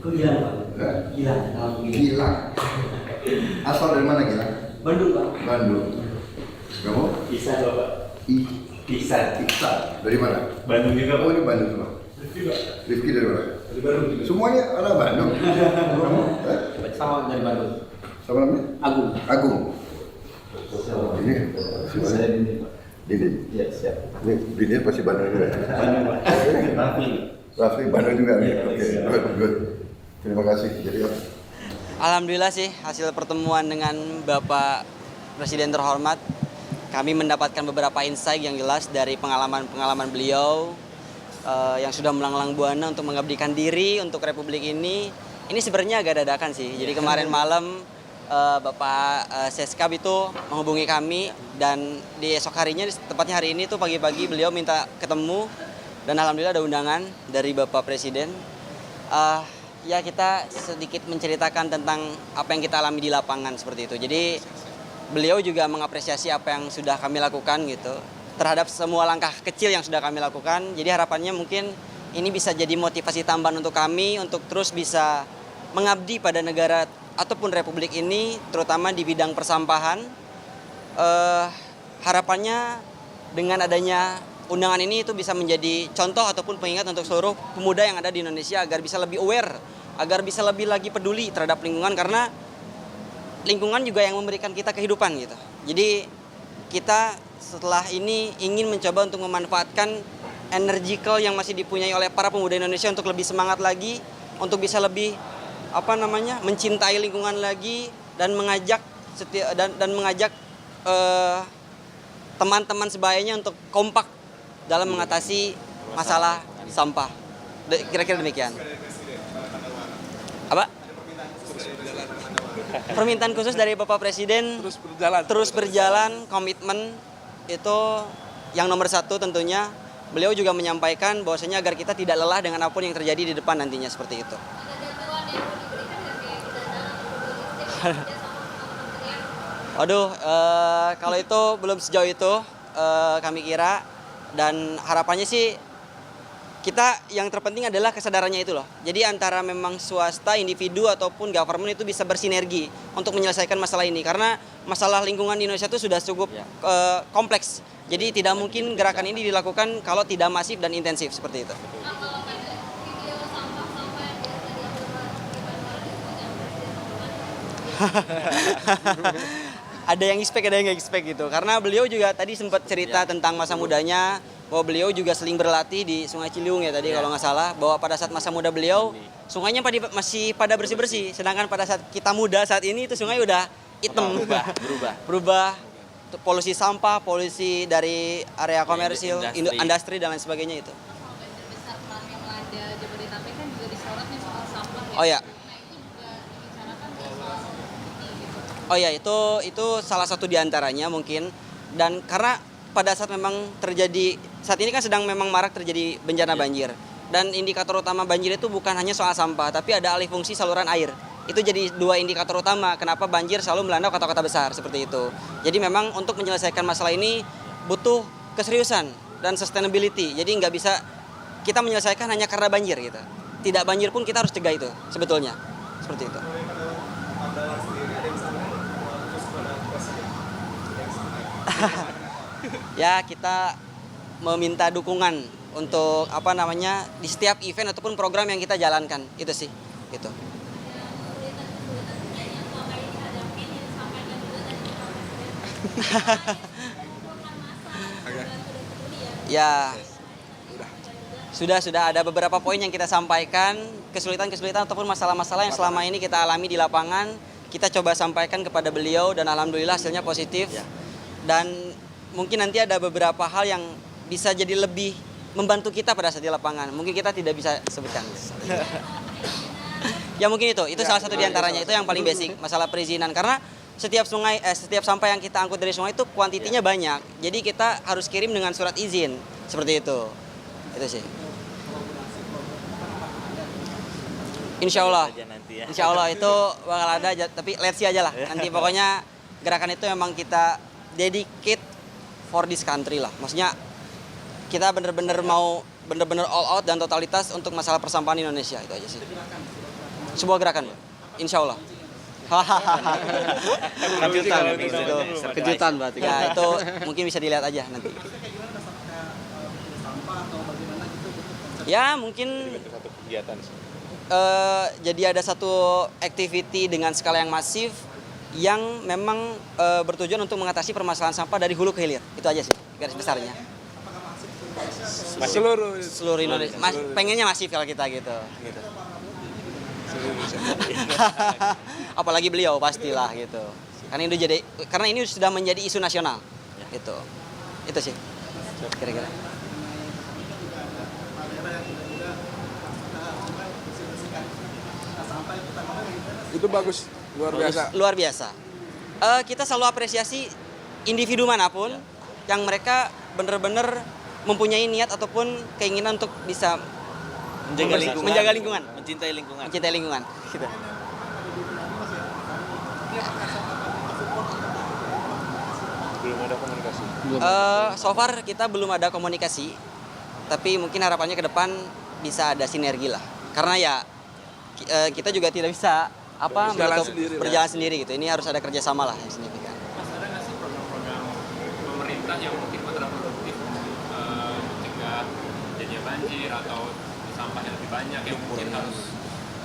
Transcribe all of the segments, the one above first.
Kok Gilang Pak? Hah? Gilang, nama begini. Gilang. Asal dari mana Gilang? Bandung Pak. Bandung. Kamu? Bisa Bapak. Bisa. Iksan. Dari mana? Bandung juga Oh Pak. ini Bandung semua. Rifki Pak. Rifki dari mana? Dari Bandung juga. Semuanya anak Bandung. Kamu? Hah? Sama dari Bandung. Sama namanya? Agung. Agung. Ini siapa? Saya ini Pak. Dini. Iya siap. Ini Dini pasti Bandung juga. Bandung Pak. Raffi. Raffi Bandung juga. Iya, Oke, siap. good, good. Terima kasih. Jadi Alhamdulillah sih hasil pertemuan dengan Bapak Presiden terhormat, kami mendapatkan beberapa insight yang jelas dari pengalaman-pengalaman beliau yang sudah melanglang buana untuk mengabdikan diri untuk Republik ini. Ini sebenarnya agak dadakan sih. Jadi kemarin malam Bapak Seskap itu menghubungi kami dan di esok harinya, tepatnya hari ini tuh pagi-pagi beliau minta ketemu dan alhamdulillah ada undangan dari Bapak Presiden. Ya kita sedikit menceritakan tentang apa yang kita alami di lapangan seperti itu. Jadi beliau juga mengapresiasi apa yang sudah kami lakukan gitu terhadap semua langkah kecil yang sudah kami lakukan. Jadi harapannya mungkin ini bisa jadi motivasi tambahan untuk kami untuk terus bisa mengabdi pada negara ataupun Republik ini, terutama di bidang persampahan. Harapannya dengan adanya undangan ini itu bisa menjadi contoh ataupun pengingat untuk seluruh pemuda yang ada di Indonesia agar bisa lebih aware, agar bisa lebih lagi peduli terhadap lingkungan karena lingkungan juga yang memberikan kita kehidupan gitu. Jadi kita setelah ini ingin mencoba untuk memanfaatkan energical yang masih dipunyai oleh para pemuda Indonesia untuk lebih semangat lagi, untuk bisa lebih mencintai lingkungan lagi dan mengajak teman-teman sebayanya untuk kompak dalam mengatasi masalah sampah. Kira-kira demikian. Apa? Permintaan khusus dari Bapak Presiden terus berjalan, komitmen itu yang nomor satu tentunya. Beliau juga menyampaikan bahwasanya agar kita tidak lelah dengan apapun yang terjadi di depan nantinya seperti itu. Waduh, kalau itu belum sejauh itu kami kira. Dan harapannya sih kita yang terpenting adalah kesadarannya itu loh. Jadi antara memang swasta, individu ataupun government itu bisa bersinergi untuk menyelesaikan masalah ini. Karena masalah lingkungan di Indonesia itu sudah cukup kompleks. Jadi tidak mungkin gerakan ini dilakukan kalau tidak masif dan intensif seperti itu. Ada yang expect, ada yang nggak expect gitu. Karena beliau juga tadi sempat cerita tentang masa mudanya, bahwa beliau juga sering berlatih di Sungai Ciliwung ya tadi kalau nggak salah, bahwa pada saat masa muda beliau sungainya masih pada bersih-bersih, sedangkan pada saat kita muda saat ini itu sungai udah hitam, berubah. Polusi sampah, polusi dari area komersil, industri dan lain sebagainya itu. Oh ya. Oh ya, itu salah satu diantaranya mungkin. Dan karena pada saat memang terjadi, saat ini kan sedang memang marak terjadi bencana banjir. Dan indikator utama banjir itu bukan hanya soal sampah, tapi ada alih fungsi saluran air. Itu jadi dua indikator utama kenapa banjir selalu melanda kota-kota besar seperti itu. Jadi memang untuk menyelesaikan masalah ini butuh keseriusan dan sustainability. Jadi nggak bisa kita menyelesaikan hanya karena banjir gitu. Tidak banjir pun kita harus cegah itu sebetulnya. Seperti itu. Ya kita meminta dukungan untuk di setiap event ataupun program yang kita jalankan itu sih gitu. Ya sudah ada beberapa poin yang kita sampaikan, kesulitan-kesulitan ataupun masalah-masalah yang selama ini kita alami di lapangan kita coba sampaikan kepada beliau dan alhamdulillah hasilnya positif. Dan mungkin nanti ada beberapa hal yang bisa jadi lebih membantu kita pada saat di lapangan. Mungkin kita tidak bisa sebutkan. Ya mungkin itu salah satu diantaranya, itu yang paling basic, masalah perizinan. Karena setiap sampah yang kita angkut dari sungai itu kuantitinya banyak. Jadi kita harus kirim dengan surat izin, seperti itu. Itu sih. Insya Allah itu bakal ada, tapi let's see aja lah. Nanti pokoknya gerakan itu memang kita dedicate for this country lah. Maksudnya kita bener-bener mau all out dan totalitas untuk masalah persampahan Indonesia, itu aja sih. sebuah gerakan, insya Allah. Kejutan berarti. Ya itu mungkin bisa dilihat aja nanti. Ya mungkin jadi ada satu activity dengan skala yang masif yang memang bertujuan untuk mengatasi permasalahan sampah dari hulu ke hilir. Itu aja sih garis besarnya. Seluruh Indonesia. Pengennya masif kalau kita gitu. Apalagi beliau pastilah gitu. Karena ini sudah menjadi isu nasional. Gitu. Itu sih. Kira-kira. Itu bagus, luar biasa. Luar biasa. Kita selalu apresiasi individu manapun yang mereka benar-benar mempunyai niat ataupun keinginan untuk bisa menjaga lingkungan, mencintai lingkungan. Gitu. Belum ada komunikasi. So far kita belum ada komunikasi, tapi mungkin harapannya ke depan bisa ada sinergi lah. Karena ya kita juga tidak bisa berjalan sendiri gitu. Ini harus ada kerjasama lah yang signifikan. Mas, ada nggak sih program-program pemerintah yang mungkin kontraproduktif mencegah jadinya banjir atau sampah yang lebih banyak yang mungkin harus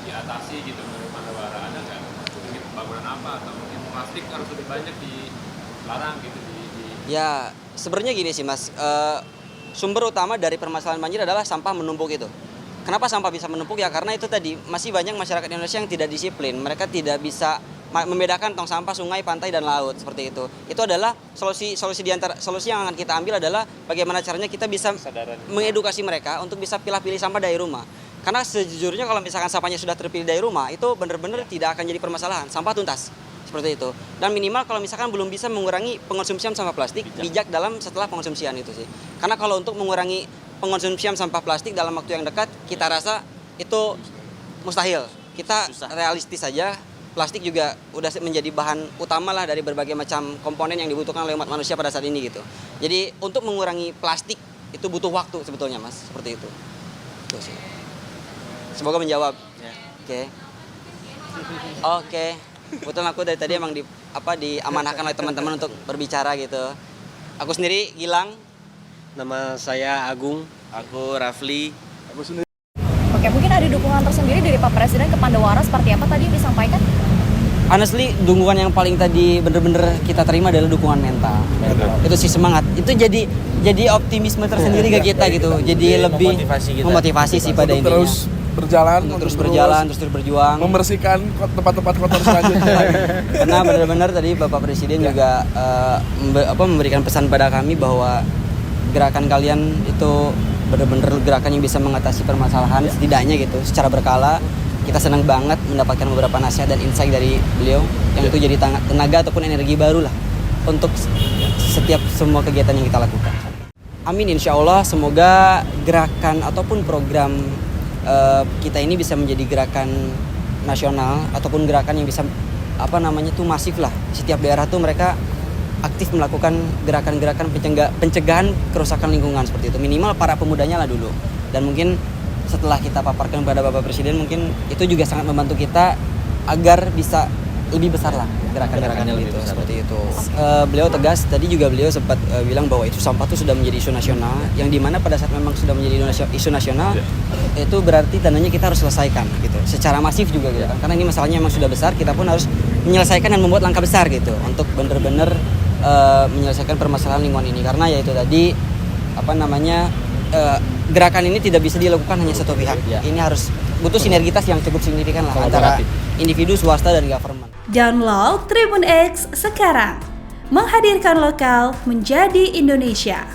diatasi gitu menurut Mandawara? Ada nggak mungkin pembangunan apa atau mungkin plastik harus lebih banyak dilarang gitu Ya sebenarnya gini sih Mas, sumber utama dari permasalahan banjir adalah sampah menumpuk itu. Kenapa sampah bisa menumpuk? Ya karena itu tadi masih banyak masyarakat Indonesia yang tidak disiplin. Mereka tidak bisa membedakan tong sampah sungai, pantai dan laut seperti itu. Itu adalah solusi yang akan kita ambil adalah bagaimana caranya kita bisa mengedukasi mereka untuk bisa pilih-pilih sampah dari rumah. Karena sejujurnya kalau misalkan sampahnya sudah terpilih dari rumah itu benar-benar tidak akan jadi permasalahan. Sampah tuntas seperti itu. Dan minimal kalau misalkan belum bisa mengurangi pengonsumsian sampah plastik, bijak dalam setelah pengonsumsian itu sih. Karena kalau untuk mengurangi pengonsumsian sampah plastik dalam waktu yang dekat, kita rasa itu mustahil. Kita realistis saja, plastik juga udah menjadi bahan utama lah dari berbagai macam komponen yang dibutuhkan oleh umat manusia pada saat ini gitu. Jadi untuk mengurangi plastik itu butuh waktu sebetulnya Mas, seperti itu. Itu sih. Semoga menjawab. Oke. Betul, aku dari tadi emang diamanahkan oleh teman-teman untuk berbicara gitu. Aku sendiri Gilang. Nama saya Agung. Aku Rafli. Oke, mungkin ada dukungan tersendiri dari Pak Presiden ke Pandawara seperti apa tadi yang disampaikan? Honestly, dukungan yang paling tadi bener-bener kita terima adalah dukungan mental. Itu sih semangat. Itu jadi optimisme tersendiri ke kita gitu. Jadi lebih memotivasi sih pada intinya. Terus berjalan, terus berjuang, membersihkan tempat-tempat kotor selanjutnya. Karena benar-benar tadi Bapak Presiden juga memberikan pesan pada kami bahwa gerakan kalian itu benar-benar gerakan yang bisa mengatasi permasalahan setidaknya gitu secara berkala. Kita senang banget mendapatkan beberapa nasihat dan insight dari beliau yang itu jadi tenaga ataupun energi baru lah untuk setiap semua kegiatan yang kita lakukan. Amin, insya Allah semoga gerakan ataupun program kita ini bisa menjadi gerakan nasional ataupun gerakan yang bisa masif lah. Setiap daerah tuh mereka aktif melakukan gerakan-gerakan pencegahan kerusakan lingkungan seperti itu. Minimal para pemudanya lah dulu. Dan mungkin setelah kita paparkan kepada Bapak Presiden mungkin itu juga sangat membantu kita agar bisa lebih besar lah gerakan-gerakannya itu seperti itu. Beliau tegas tadi juga beliau sempat bilang bahwa itu sampah itu sudah menjadi isu nasional yang dimana pada saat memang sudah menjadi isu nasional itu berarti tandanya kita harus selesaikan gitu secara masif juga gitu kan. Karena ini masalahnya memang sudah besar, kita pun harus menyelesaikan dan membuat langkah besar gitu untuk benar-benar menyelesaikan permasalahan lingkungan ini. Karena ya itu tadi gerakan ini tidak bisa dilakukan hanya satu pihak. Ini harus butuh sinergitas yang cukup signifikan lah antara individu, swasta dan government. Download Tribun X sekarang, menghadirkan lokal menjadi Indonesia.